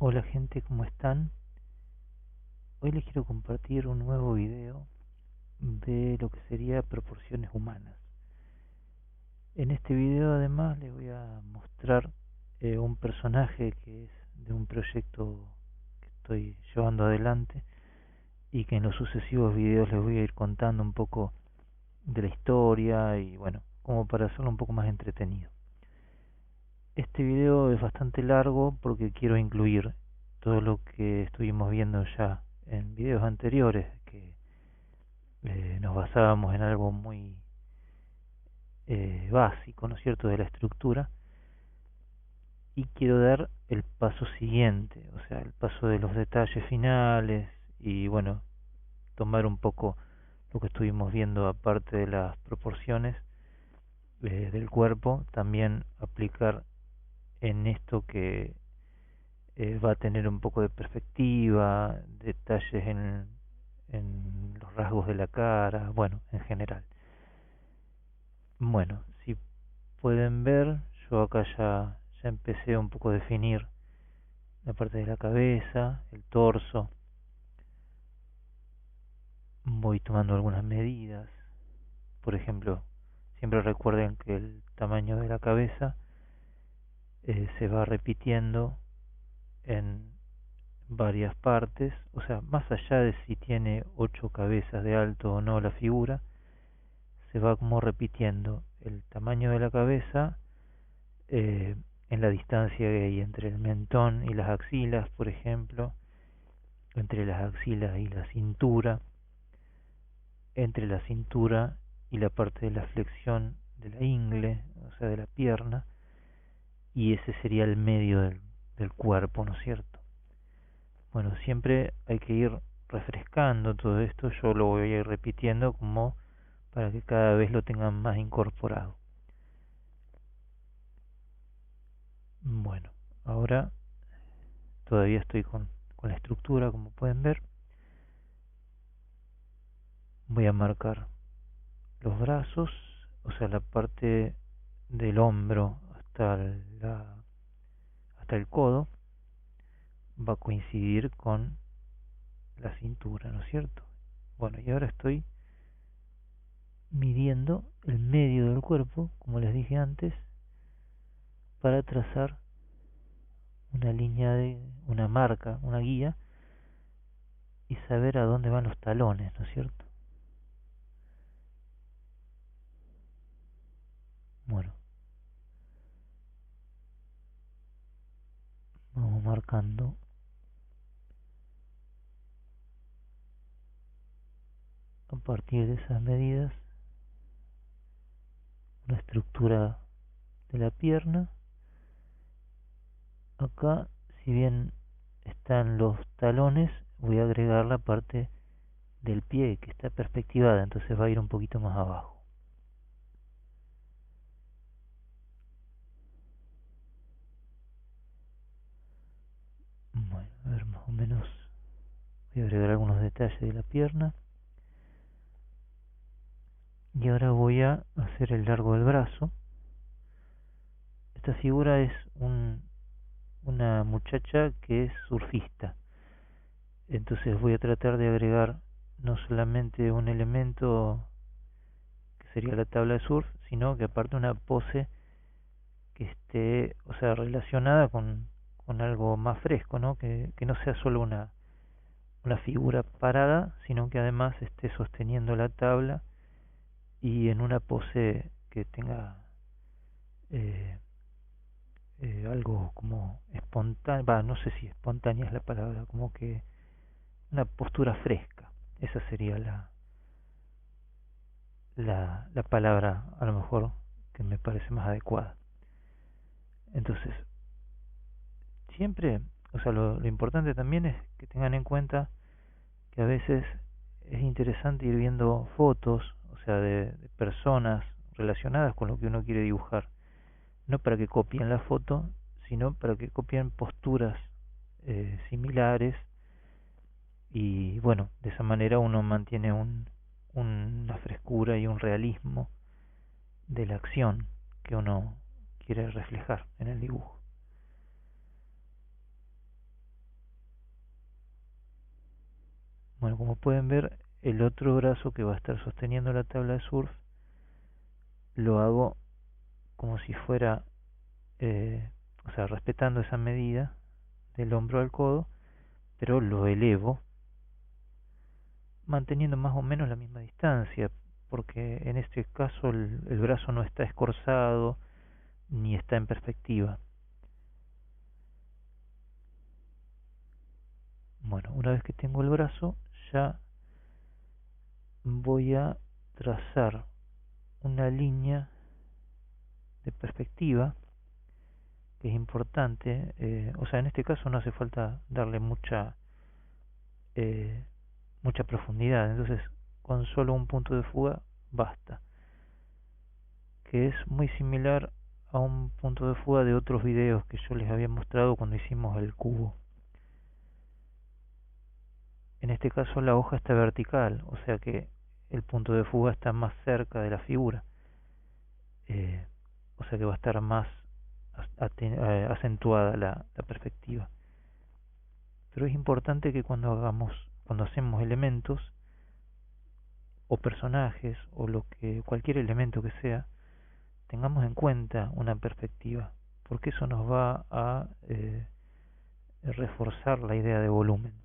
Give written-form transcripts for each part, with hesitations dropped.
Hola gente, ¿cómo están? Hoy les quiero compartir un nuevo video de lo que sería proporciones humanas. En este video además les voy a mostrar un personaje que es de un proyecto que estoy llevando adelante y que en los sucesivos videos les voy a ir contando un poco de la historia y bueno, como para hacerlo un poco más entretenido. Este video es bastante largo porque quiero incluir todo lo que estuvimos viendo ya en videos anteriores, que nos basábamos en algo muy básico, ¿no es cierto?, de la estructura, y quiero dar el paso siguiente, o sea, el paso de los detalles finales y bueno, tomar un poco lo que estuvimos viendo aparte de las proporciones del cuerpo, también aplicar en esto que va a tener un poco de perspectiva, detalles en los rasgos de la cara, bueno, en general. Bueno, si pueden ver, yo acá ya empecé un poco a definir la parte de la cabeza, el torso, voy tomando algunas medidas. Por ejemplo, siempre recuerden que el tamaño de la cabeza se va repitiendo en varias partes, o sea, más allá de si tiene 8 cabezas de alto o no la figura, se va como repitiendo el tamaño de la cabeza eh, en la distancia que hay entre el mentón y las axilas, por ejemplo, entre las axilas y la cintura, entre la cintura y la parte de la flexión de la ingle, o sea, de la pierna, y ese sería el medio del cuerpo, ¿no es cierto? Bueno, siempre hay que ir refrescando todo esto, yo lo voy a ir repitiendo como para que cada vez lo tengan más incorporado. Bueno, ahora todavía estoy con la estructura, como pueden ver. Voy a marcar los brazos, o sea, la parte del hombro hasta el codo va a coincidir con la cintura, ¿no es cierto? Bueno, y ahora estoy midiendo el medio del cuerpo, como les dije antes, para trazar una línea una marca, una guía, y saber a dónde van los talones, ¿no es cierto? Bueno, vamos marcando a partir de esas medidas una estructura de la pierna. Acá, si bien están los talones, voy a agregar la parte del pie que está perspectivada, entonces va a ir un poquito más abajo. Bueno, a ver, más o menos voy a agregar algunos detalles de la pierna. Y ahora voy a hacer el largo del brazo. Esta figura es una muchacha que es surfista. Entonces voy a tratar de agregar no solamente un elemento que sería la tabla de surf, sino que aparte una pose que esté, o sea, relacionada con algo más fresco, ¿no? Que no sea solo una figura parada, sino que además esté sosteniendo la tabla y en una pose que tenga eh, algo como espontáneo, no sé si espontánea es la palabra, como que una postura fresca. Esa sería la palabra a lo mejor que me parece más adecuada. Entonces, siempre, o sea, lo importante también es que tengan en cuenta que a veces es interesante ir viendo fotos, o sea, de personas relacionadas con lo que uno quiere dibujar, no para que copien la foto, sino para que copien posturas similares y bueno, de esa manera uno mantiene una frescura y un realismo de la acción que uno quiere reflejar en el dibujo. Bueno, como pueden ver, el otro brazo que va a estar sosteniendo la tabla de surf lo hago como si fuera, o sea, respetando esa medida del hombro al codo, pero lo elevo manteniendo más o menos la misma distancia, porque en este caso el brazo no está escorzado ni está en perspectiva. Bueno, una vez que tengo el brazo, ya voy a trazar una línea de perspectiva que es importante. O sea, en este caso no hace falta darle eh, mucha profundidad, entonces con solo un punto de fuga basta, que es muy similar a un punto de fuga de otros videos que yo les había mostrado cuando hicimos el cubo. En este caso la hoja está vertical, o sea que el punto de fuga está más cerca de la figura, eh, o sea que va a estar más acentuada la perspectiva. Pero es importante que cuando hacemos elementos o personajes o cualquier elemento que sea, tengamos en cuenta una perspectiva, porque eso nos va a reforzar la idea de volumen.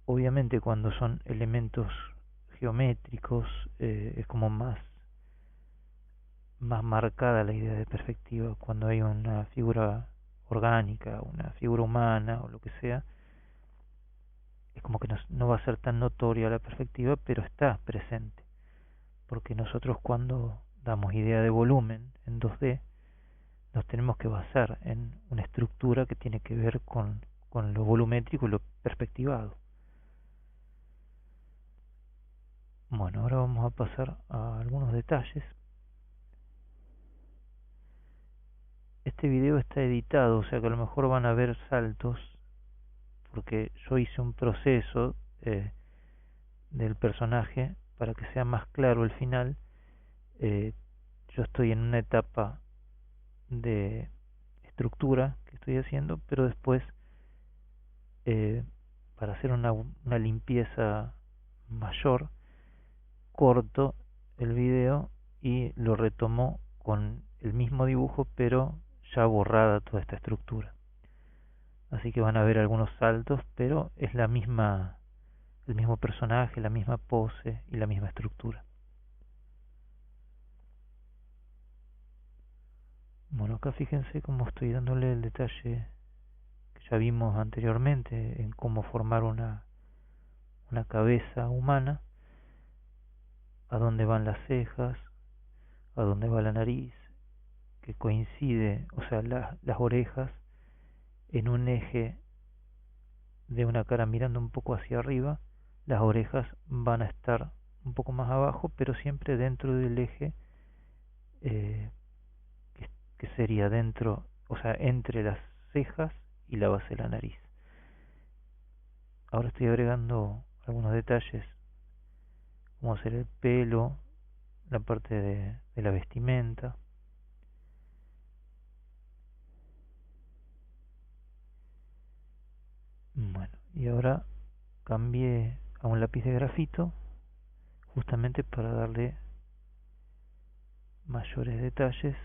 Obviamente cuando son elementos geométricos es como más marcada la idea de perspectiva. Cuando hay una figura orgánica, una figura humana o lo que sea, es como que no va a ser tan notoria la perspectiva, pero está presente, porque nosotros cuando damos idea de volumen en 2D nos tenemos que basar en una estructura que tiene que ver con lo volumétrico y lo perspectivado. Bueno, ahora vamos a pasar a algunos detalles. Este video está editado, o sea que a lo mejor van a ver saltos, porque yo hice un proceso del personaje para que sea más claro el final. Eh, yo estoy en una etapa de estructura que estoy haciendo, pero después, eh, para hacer una limpieza mayor, corto el video y lo retomo con el mismo dibujo, pero ya borrada toda esta estructura. Así que van a ver algunos saltos, pero es el mismo personaje, la misma pose y la misma estructura. Bueno, acá fíjense cómo estoy dándole el detalle que ya vimos anteriormente en cómo formar una cabeza humana, a dónde van las cejas, a dónde va la nariz, que coincide, o sea, las orejas en un eje de una cara mirando un poco hacia arriba, las orejas van a estar un poco más abajo, pero siempre dentro del eje eh, que sería dentro, o sea, entre las cejas y la base de la nariz. Ahora estoy agregando algunos detalles, como ser el pelo, la parte de la vestimenta. Bueno, y ahora cambié a un lápiz de grafito justamente para darle mayores detalles.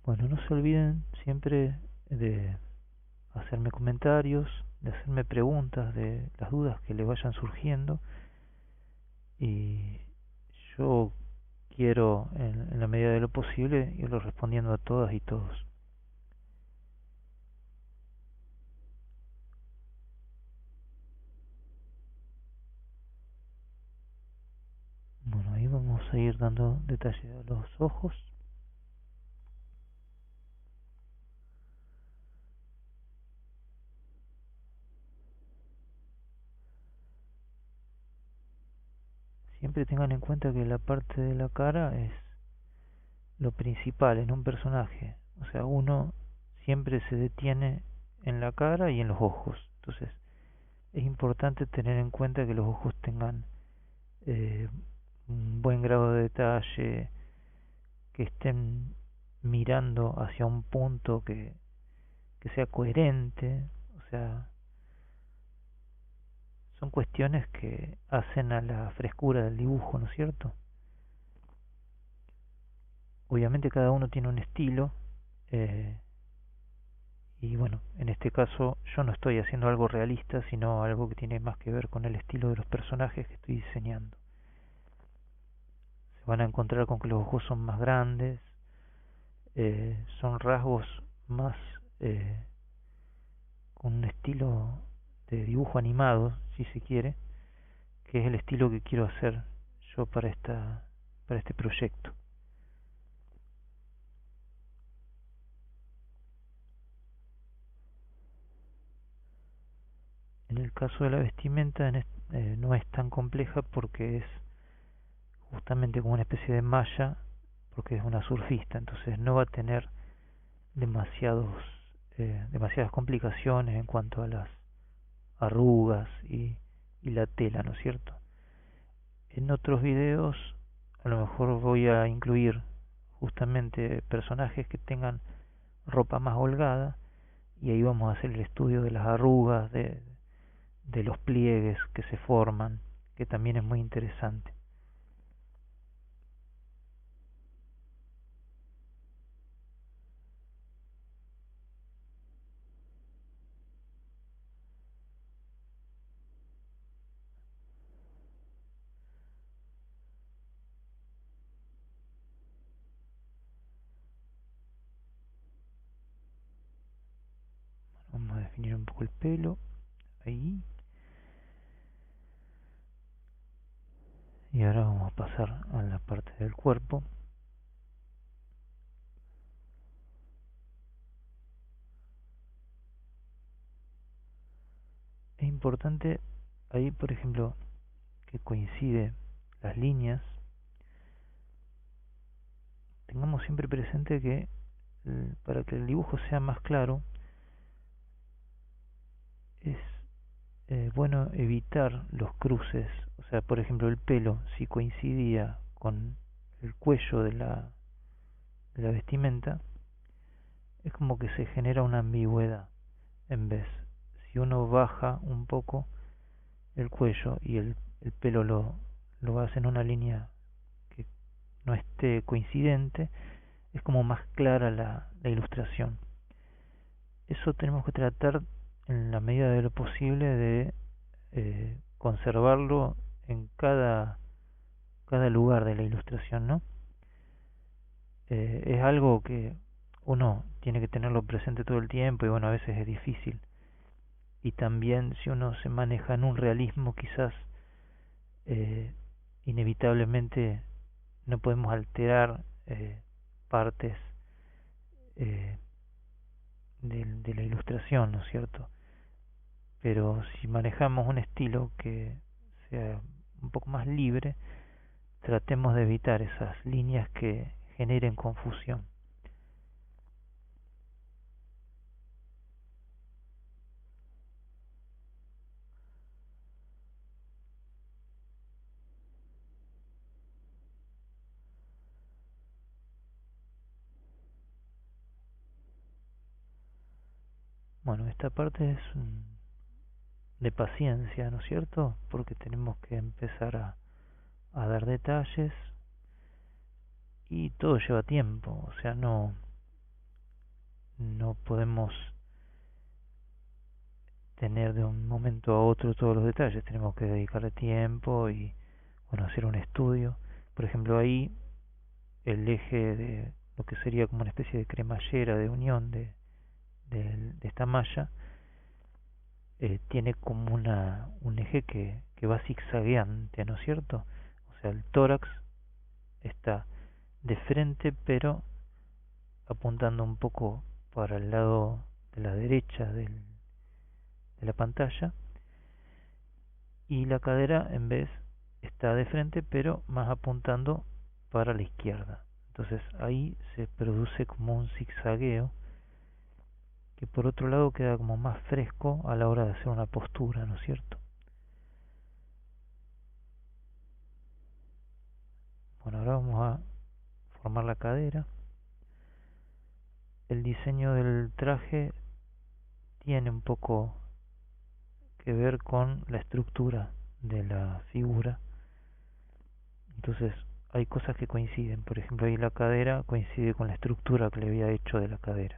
Bueno, no se olviden siempre de hacerme comentarios, de hacerme preguntas de las dudas que le vayan surgiendo, y yo quiero en la medida de lo posible irlo respondiendo a todas y todos. Bueno, ahí vamos a ir dando detalles a los ojos. Siempre tengan en cuenta que la parte de la cara es lo principal en un personaje. O sea, uno siempre se detiene en la cara y en los ojos. Entonces es importante tener en cuenta que los ojos tengan eh, un buen grado de detalle, que estén mirando hacia un punto que sea coherente. O sea, son cuestiones que hacen a la frescura del dibujo, ¿no es cierto? Obviamente cada uno tiene un estilo, eh, y bueno, en este caso yo no estoy haciendo algo realista, sino algo que tiene más que ver con el estilo de los personajes que estoy diseñando. Se van a encontrar con que los ojos son más grandes, son rasgos más con un estilo de dibujo animado, si se quiere, que es el estilo que quiero hacer yo para este proyecto. En el caso de la vestimenta no es tan compleja porque es justamente como una especie de malla, porque es una surfista, entonces no va a tener demasiados demasiadas complicaciones en cuanto a las arrugas y la tela, ¿no es cierto? En otros videos a lo mejor voy a incluir justamente personajes que tengan ropa más holgada y ahí vamos a hacer el estudio de las arrugas, de los pliegues que se forman, que también es muy interesante. Vamos a definir un poco el pelo ahí. Y ahora vamos a pasar a la parte del cuerpo. Es importante ahí, por ejemplo, que coincide las líneas. Tengamos siempre presente que para que el dibujo sea más claro es bueno evitar los cruces. O sea, por ejemplo, el pelo, si coincidía con el cuello de la vestimenta, es como que se genera una ambigüedad. En vez, si uno baja un poco el cuello y el pelo lo hace en una línea que no esté coincidente, es como más clara la ilustración. Eso tenemos que tratar en la medida de lo posible de conservarlo en cada lugar de la ilustración, ¿no? Es algo que uno tiene que tenerlo presente todo el tiempo y bueno, a veces es difícil. Y también si uno se maneja en un realismo, quizás eh, inevitablemente no podemos alterar partes eh, de la ilustración, ¿no es cierto? Pero si manejamos un estilo que sea un poco más libre, tratemos de evitar esas líneas que generen confusión. Bueno, esta parte es de paciencia, ¿no es cierto? Porque tenemos que empezar a dar detalles y todo lleva tiempo, o sea, no podemos tener de un momento a otro todos los detalles, tenemos que dedicarle tiempo y bueno, hacer un estudio. Por ejemplo, ahí el eje de lo que sería como una especie de cremallera de unión de esta malla tiene como un eje que va zigzagueante, ¿no es cierto? O sea, el tórax está de frente pero apuntando un poco para el lado de la derecha de la pantalla y la cadera en vez está de frente pero más apuntando para la izquierda. Entonces ahí se produce como un zigzagueo que por otro lado queda como más fresco a la hora de hacer una postura, ¿no es cierto? Bueno, ahora vamos a formar la cadera. El diseño del traje tiene un poco que ver con la estructura de la figura. Entonces hay cosas que coinciden. Por ejemplo, ahí la cadera coincide con la estructura que le había hecho de la cadera.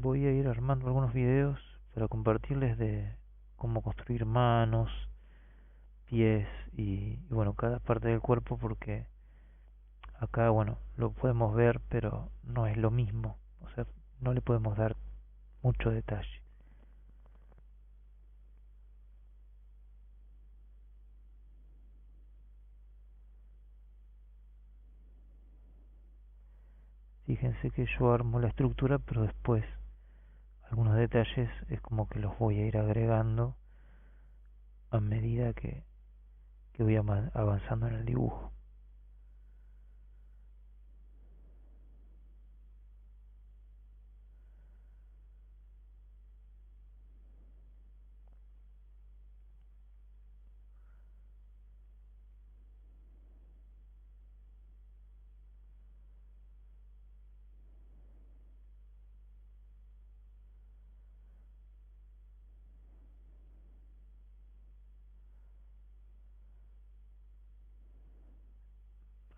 Voy a ir armando algunos videos para compartirles de cómo construir manos, pies y bueno, cada parte del cuerpo, porque acá, bueno, lo podemos ver, pero no es lo mismo. O sea, no le podemos dar mucho detalle. Fíjense que yo armo la estructura, pero después algunos detalles es como que los voy a ir agregando a medida que voy avanzando en el dibujo.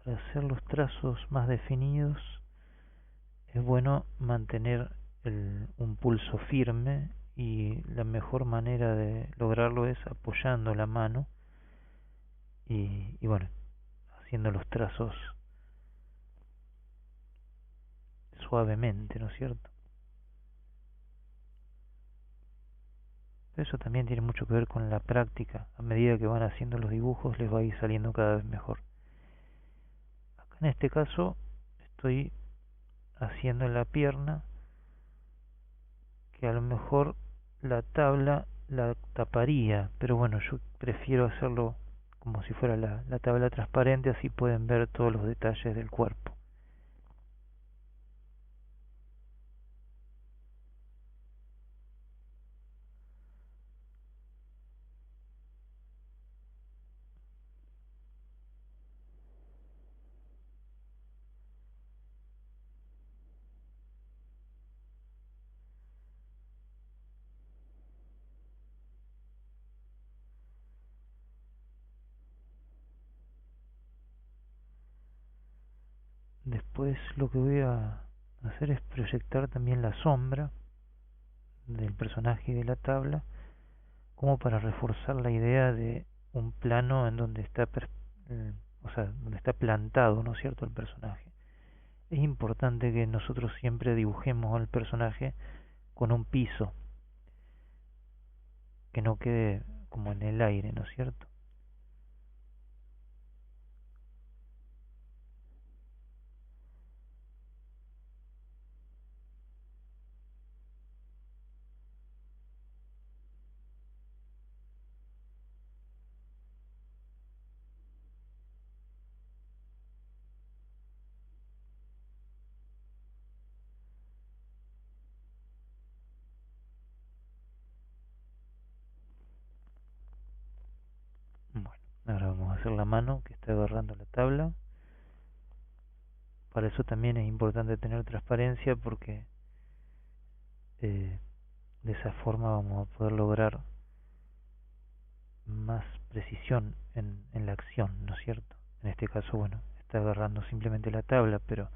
Para hacer los trazos más definidos es bueno mantener un pulso firme, y la mejor manera de lograrlo es apoyando la mano y bueno, haciendo los trazos suavemente, ¿no es cierto? Eso también tiene mucho que ver con la práctica. A medida que van haciendo los dibujos les va a ir saliendo cada vez mejor. Acá en este caso estoy haciendo en la pierna, que a lo mejor la tabla la taparía, pero bueno, yo prefiero hacerlo como si fuera la tabla transparente, así pueden ver todos los detalles del cuerpo. Después lo que voy a hacer es proyectar también la sombra del personaje y de la tabla, como para reforzar la idea de un plano en donde está, o sea, donde está plantado, ¿no es cierto?, el personaje. Es importante que nosotros siempre dibujemos al personaje con un piso, que no quede como en el aire, ¿no es cierto? Bueno, ahora vamos a hacer la mano que está agarrando la tabla. Para eso también es importante tener transparencia, porque de esa forma vamos a poder lograr más precisión en la acción, ¿no es cierto? En este caso, bueno, está agarrando simplemente la tabla, pero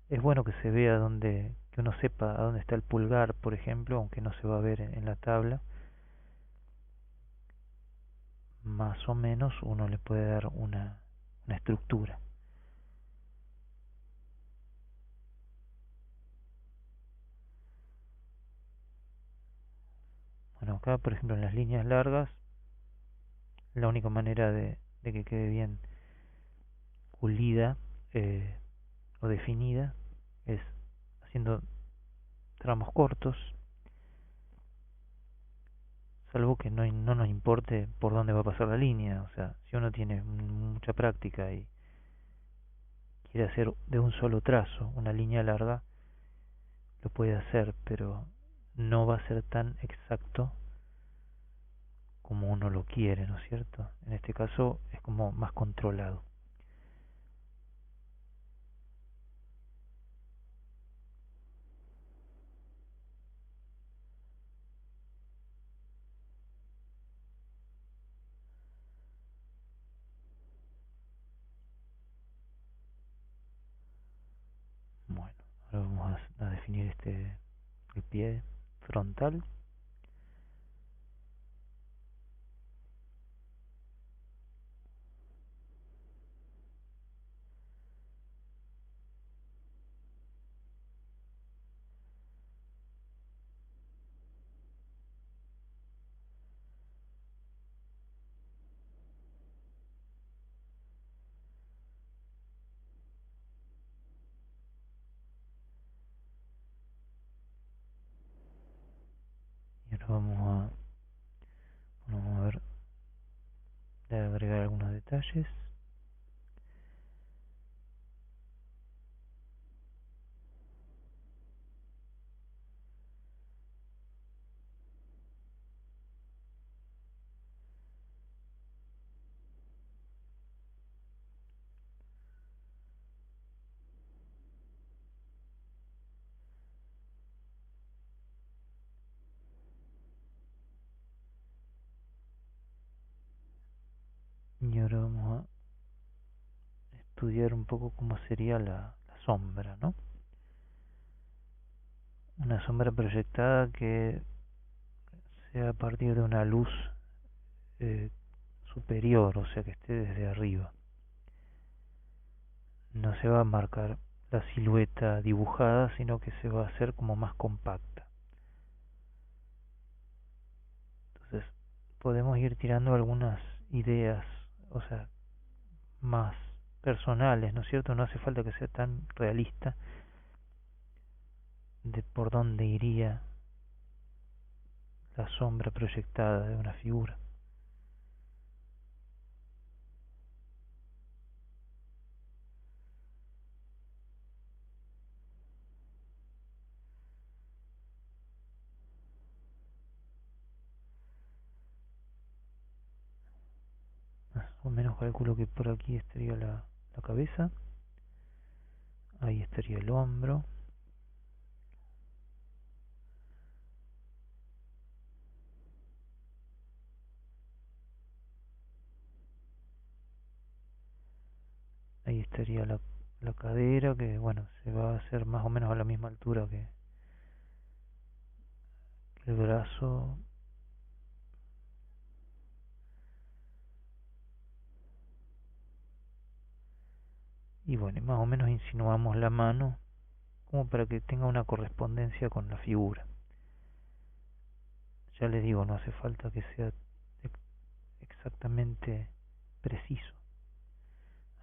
es bueno que se vea dónde, que uno sepa a dónde está el pulgar, por ejemplo, aunque no se va a ver en la tabla. Más o menos uno le puede dar una estructura. Bueno, acá, por ejemplo, en las líneas largas, la única manera de que quede bien pulida o definida es haciendo tramos cortos, salvo que no nos importe por dónde va a pasar la línea. O sea, si uno tiene mucha práctica y quiere hacer de un solo trazo una línea larga, lo puede hacer, pero no va a ser tan exacto como uno lo quiere, ¿no es cierto? En este caso es como más controlado. Bueno, ahora vamos a definir el pie frontal. Y ahora vamos a ver de agregar algunos detalles. Y ahora vamos a estudiar un poco cómo sería la sombra, ¿no? Una sombra proyectada que sea a partir de una luz eh, superior, o sea que esté desde arriba. No se va a marcar la silueta dibujada, sino que se va a hacer como más compacta. Entonces, podemos ir tirando algunas ideas, o sea, más personales, ¿no es cierto? No hace falta que sea tan realista de por dónde iría la sombra proyectada de una figura. Más o menos calculo que por aquí estaría la cabeza, ahí estaría el hombro, ahí estaría la cadera, que bueno, se va a hacer más o menos a la misma altura que el brazo. Y bueno, más o menos insinuamos la mano como para que tenga una correspondencia con la figura. Ya les digo, no hace falta que sea exactamente preciso.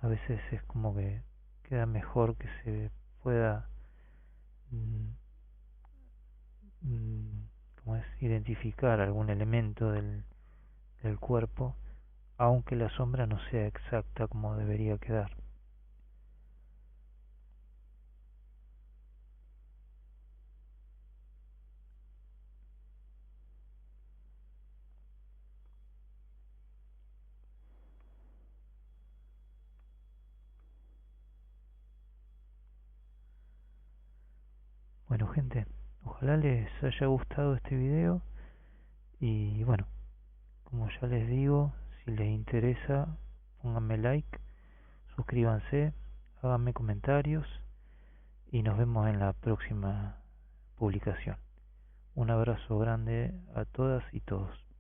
A veces es como que queda mejor que se pueda mm, ¿cómo es? Identificar algún elemento del cuerpo, aunque la sombra no sea exacta como debería quedar. Bueno, gente, ojalá les haya gustado este video y bueno, como ya les digo, si les interesa, pónganme like, suscríbanse, háganme comentarios y nos vemos en la próxima publicación. Un abrazo grande a todas y todos.